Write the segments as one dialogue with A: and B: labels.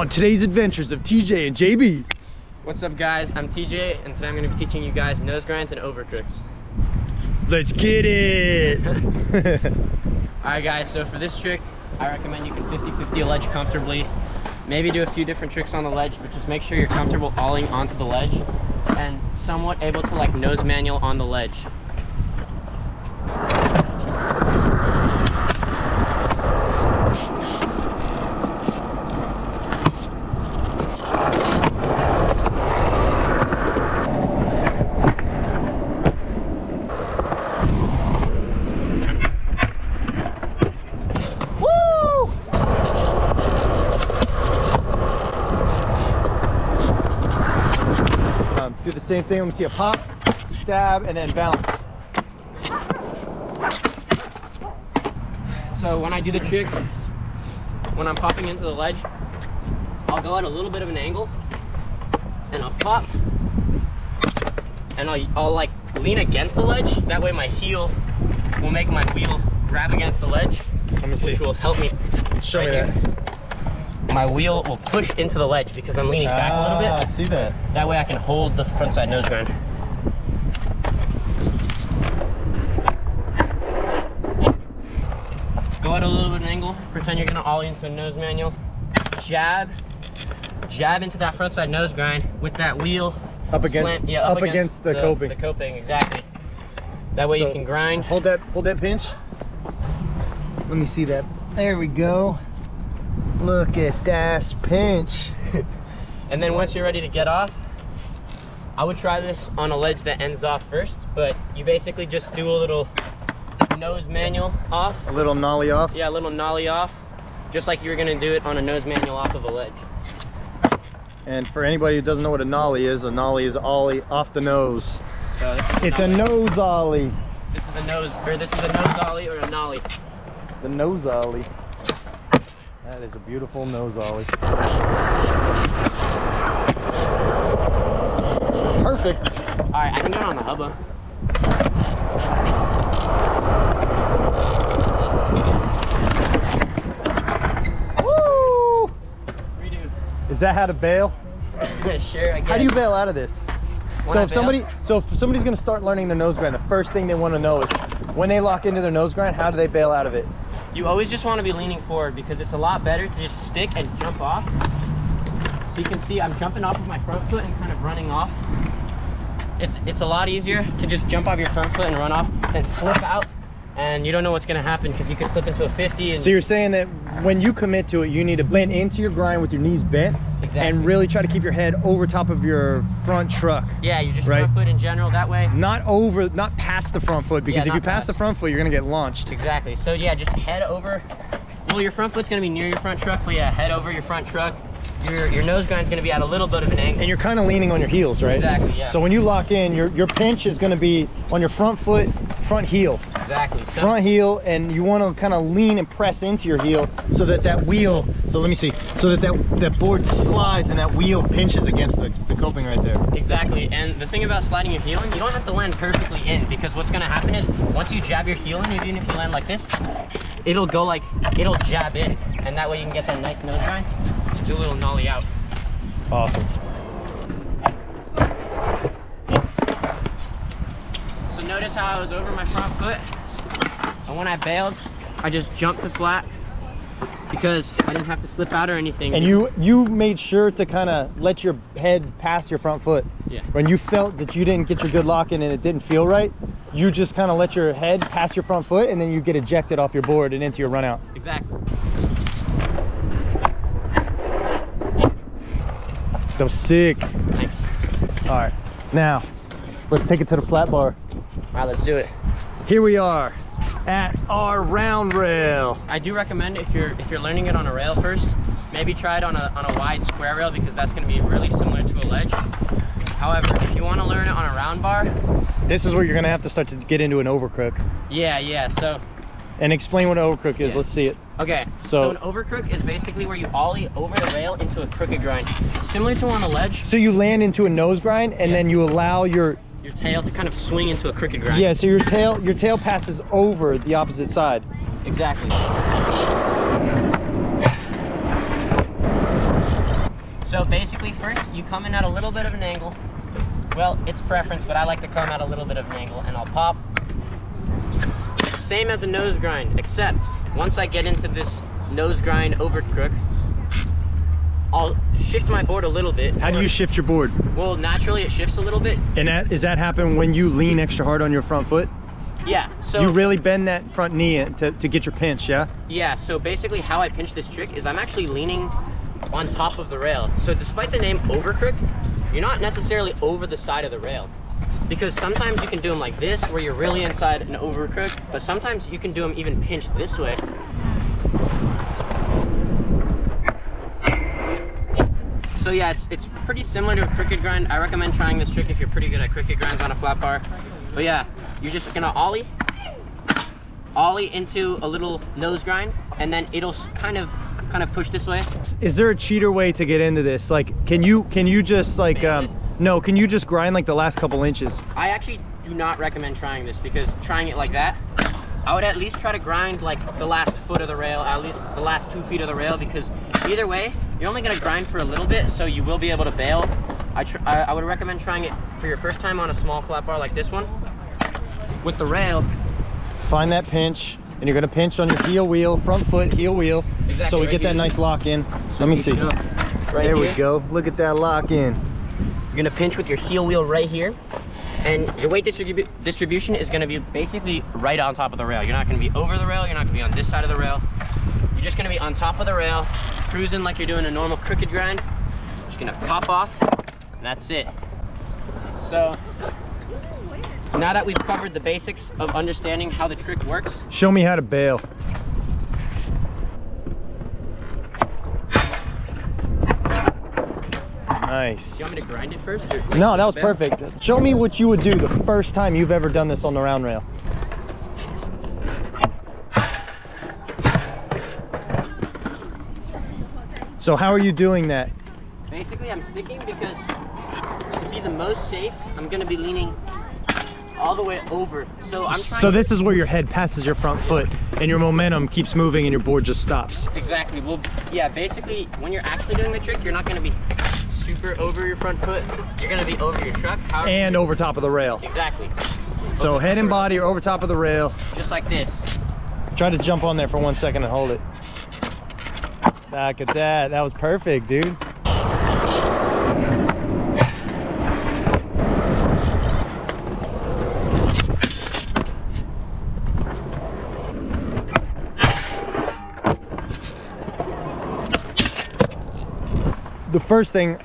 A: on today's adventures of TJ and JB.
B: What's up guys, I'm TJ and today I'm going to be teaching you guys nose grinds and overcrooks.
A: Let's get it!
B: Alright guys, so for this trick, I recommend you can 50-50 a ledge comfortably. Maybe do a few different tricks on the ledge, but just make sure you're comfortable olling onto the ledge and somewhat able to like nose manual on the ledge.
A: Do the same thing. Let me see a pop, stab, and then balance.
B: So when I do the trick, when I'm popping into the ledge, I'll go at a little bit of an angle and I'll pop and I'll like lean against the ledge. That way my heel will make my wheel grab against the ledge.
A: Let me see.
B: Which will help me.
A: Show me that.
B: My wheel will push into the ledge because I'm leaning back a little bit.
A: I see that.
B: That way I can hold the front side nose grind. Go at a little bit of an angle, pretend you're gonna ollie into a nose manual. Jab into that front side nose grind with that wheel
A: up against, up against the coping.
B: The coping, exactly. That way you can grind.
A: Hold that pinch. Let me see that. There we go. Look at that pinch.
B: And then once you're ready to get off, I would try this on a ledge that ends off first, but you basically just do a little nose manual off. A
A: little nollie off?
B: Yeah, a little nollie off, just like you were gonna do it on a nose manual off of a ledge.
A: And for anybody who doesn't know what a nollie is ollie off the nose.
B: So
A: it's a nose ollie.
B: This is a nose ollie or a nollie.
A: The nose ollie. That is a beautiful nose ollie. Perfect.
B: All right, I can do it on the Hubba.
A: Woo!
B: Redo.
A: Is that how to bail?
B: Sure, I guess.
A: How do you bail out of this? So if somebody's gonna start learning their nose grind, the first thing they want to know is when they lock into their nose grind, how do they bail out of it?
B: You always just want to be leaning forward because it's a lot better to just stick and jump off. So you can see I'm jumping off of my front foot and kind of running off. It's a lot easier to just jump off your front foot and run off than slip out, and you don't know what's going to happen because you could slip into a 50. And
A: so you're saying that when you commit to it, you need to blend into your grind with your knees bent. Exactly. And really try to keep your head over top of your front truck.
B: Yeah, you just front foot in general that way.
A: Not past the front foot, because if you pass the front foot, you're gonna get launched.
B: Exactly. So yeah, just head over. Well, your front foot's gonna be near your front truck, but yeah, head over your front truck. Your nose grind's gonna be at a little bit of an angle.
A: And you're kind of leaning on your heels, right?
B: Exactly, yeah.
A: So when you lock in, your pinch is gonna be on your front foot, front heel.
B: Exactly. So
A: front heel, and you wanna kind of lean and press into your heel so that that wheel, so let me see, so that that board slides and that wheel pinches against the coping right there.
B: Exactly, and the thing about sliding your heel in, you don't have to land perfectly in, because what's gonna happen is, once you jab your heel in, even if you land like this, it'll jab in, and that way you can get that nice nose grind. Do a little nollie out.
A: Awesome.
B: So notice how I was over my front foot, and when I bailed, I just jumped to flat because I didn't have to slip out or anything.
A: And you made sure to kind of let your head pass your front foot.
B: Yeah.
A: When you felt that you didn't get your good lock in and it didn't feel right, you just kind of let your head pass your front foot, and then you get ejected off your board and into your run out.
B: Exactly.
A: That was sick.
B: Thanks.
A: All right, now let's take it to the flat bar.
B: All right, let's do it.
A: Here we are at our round rail.
B: I do recommend if you're learning it on a rail first, maybe try it on a wide square rail, because that's going to be really similar to a ledge. However, if you want to learn it on a round bar,
A: this is where you're going to have to start to get into an overcrook.
B: Yeah. So.
A: And explain what an overcrook is. Yeah. Let's see it.
B: Okay, so an overcrook is basically where you ollie over the rail into a crooked grind, similar to on a ledge.
A: So you land into a nose grind, and then you allow your
B: tail to kind of swing into a crooked grind.
A: Yeah, so your tail passes over the opposite side.
B: Exactly. So basically first you come in at a little bit of an angle. Well, it's preference, but I like to come at a little bit of an angle, and I'll pop. Same as a nose grind, except once I get into this nose grind over crook, I'll shift my board a little bit.
A: How do you shift your board?
B: Well, naturally it shifts a little bit.
A: And does that happen when you lean extra hard on your front foot?
B: Yeah, so...
A: You really bend that front knee to get your pinch, yeah?
B: Yeah, so basically how I pinch this trick is I'm actually leaning on top of the rail. So despite the name over crook, you're not necessarily over the side of the rail. Because sometimes you can do them like this, where you're really inside an over crook, but sometimes you can do them even pinched this way. So yeah, it's pretty similar to a crooked grind. I recommend trying this trick if you're pretty good at crooked grinds on a flat bar. But yeah, you're just gonna ollie into a little nose grind, and then it'll kind of push this way.
A: Is there a cheater way to get into this? Like, can you just like no, can you just grind like the last couple inches?
B: I actually do not recommend trying this, because trying it like that, I would at least try to grind like the last foot of the rail, at least the last 2 feet of the rail, because either way, you're only gonna grind for a little bit, so you will be able to bail. I would recommend trying it for your first time on a small flat bar like this one. With the rail,
A: find that pinch, and you're gonna pinch on your heel wheel, front foot, heel wheel.
B: Exactly,
A: so we
B: right
A: get that
B: here.
A: Nice lock in.
B: So
A: let me see.
B: Right
A: there we
B: here.
A: go. Look at that lock in.
B: You're gonna pinch with your heel wheel right here, and your weight distribution is gonna be basically right on top of the rail. You're not gonna be over the rail, you're not gonna be on this side of the rail. You're just gonna be on top of the rail, cruising like you're doing a normal crooked grind. Just gonna pop off, and that's it. So, now that we've covered the basics of understanding how the trick works,
A: show me how to bail. Nice.
B: Do you want me to grind it first? Or
A: No, that was perfect. Show me what you would do the first time you've ever done this on the round rail. So how are you doing that?
B: Basically, I'm sticking because to be the most safe, I'm gonna be leaning all the way over. So I'm trying.
A: So this is where your head passes your front foot, and your momentum keeps moving, and your board just stops.
B: Exactly. Well, yeah. Basically, when you're actually doing the trick, you're not gonna be super over your front foot. You're gonna be over your truck.
A: And over top of the rail.
B: Exactly.
A: So head and body are over top of the rail.
B: Just like this.
A: Try to jump on there for 1 second and hold it. Look at that. That was perfect, dude. The first thing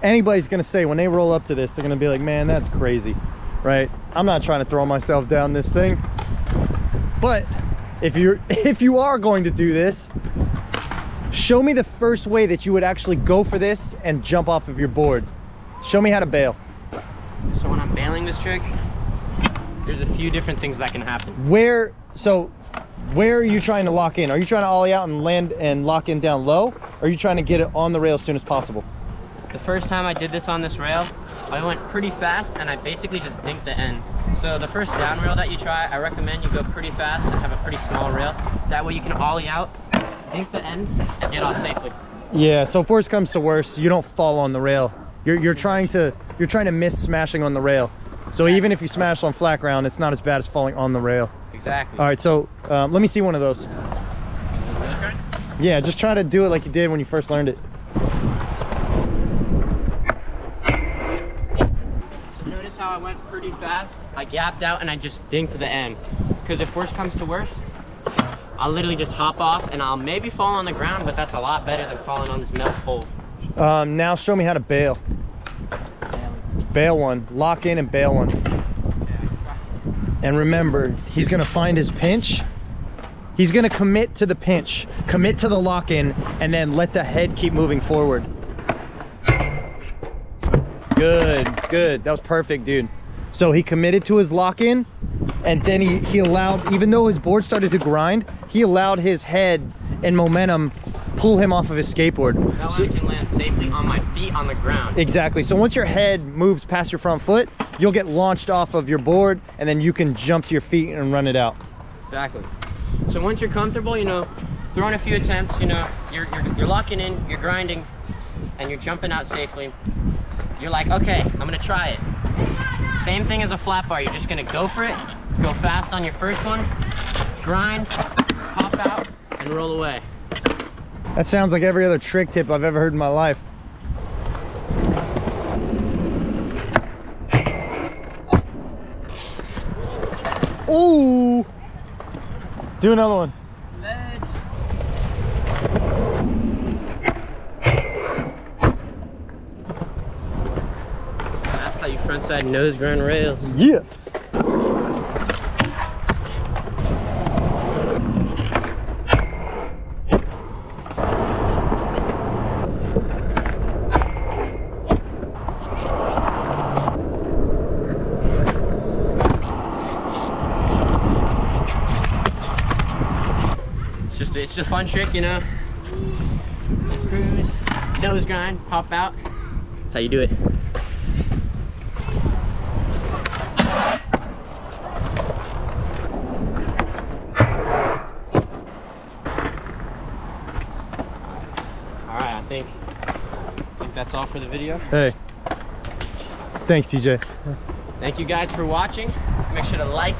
A: anybody's gonna say when they roll up to this, they're gonna be like, man, that's crazy, right? I'm not trying to throw myself down this thing, but if you are going to do this, show me the first way that you would actually go for this and jump off of your board. Show me how to bail.
B: So when I'm bailing this trick, there's a few different things that can happen.
A: Where are you trying to lock in? Are you trying to ollie out and land and lock in down low? Or are you trying to get it on the rail as soon as possible?
B: The first time I did this on this rail, I went pretty fast and I basically just dinked the end. So the first down rail that you try, I recommend you go pretty fast and have a pretty small rail. That way you can ollie out, dink the end, and get off safely.
A: Yeah, so if worse comes to worse, you don't fall on the rail. You're trying to miss smashing on the rail. So even if you smash on flat ground, it's not as bad as falling on the rail.
B: Exactly.
A: All right, so let me see one of those. Yeah, just try to do it like you did when you first learned it.
B: So notice how I went pretty fast. I gapped out and I just dinked the end. Because if worse comes to worse, I'll literally just hop off and I'll maybe fall on the ground, but that's a lot better than falling on this metal pole.
A: Now show me how to bail. Bail one, lock in and bail one. And remember, he's gonna find his pinch. He's gonna commit to the pinch, commit to the lock in, and then let the head keep moving forward. Good, good, that was perfect, dude. So he committed to his lock in, and then he allowed, even though his board started to grind, he allowed his head and momentum pull him off of his skateboard.
B: That way I can land safely on my feet on the ground.
A: Exactly. So once your head moves past your front foot, you'll get launched off of your board, and then you can jump to your feet and run it out.
B: Exactly. So once you're comfortable, you know, throwing a few attempts, you know, you're locking in, you're grinding, and you're jumping out safely, you're like, okay, I'm gonna try it. Same thing as a flat bar, you're just gonna go for it, go fast on your first one, grind, hop out, and roll away.
A: That sounds like every other trick tip I've ever heard in my life. Ooh! Do another one.
B: Ledge. That's how you frontside nose grind rails.
A: Yeah!
B: It's just a fun trick, you know. Cruise, nose grind, pop out. That's how you do it. Alright, I think that's all for the video.
A: Hey. Thanks, TJ.
B: Thank you guys for watching. Make sure to like,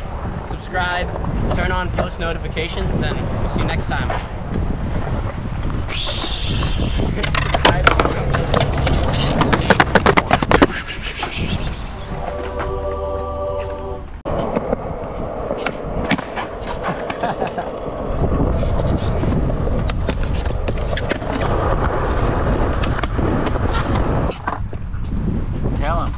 B: subscribe, turn on post notifications, and we'll see you next time. Tell him.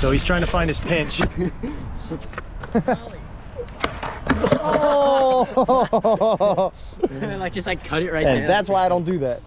A: So he's trying to find his pinch.
B: Oh! Like just like cut it right there.
A: And that's why I don't do that.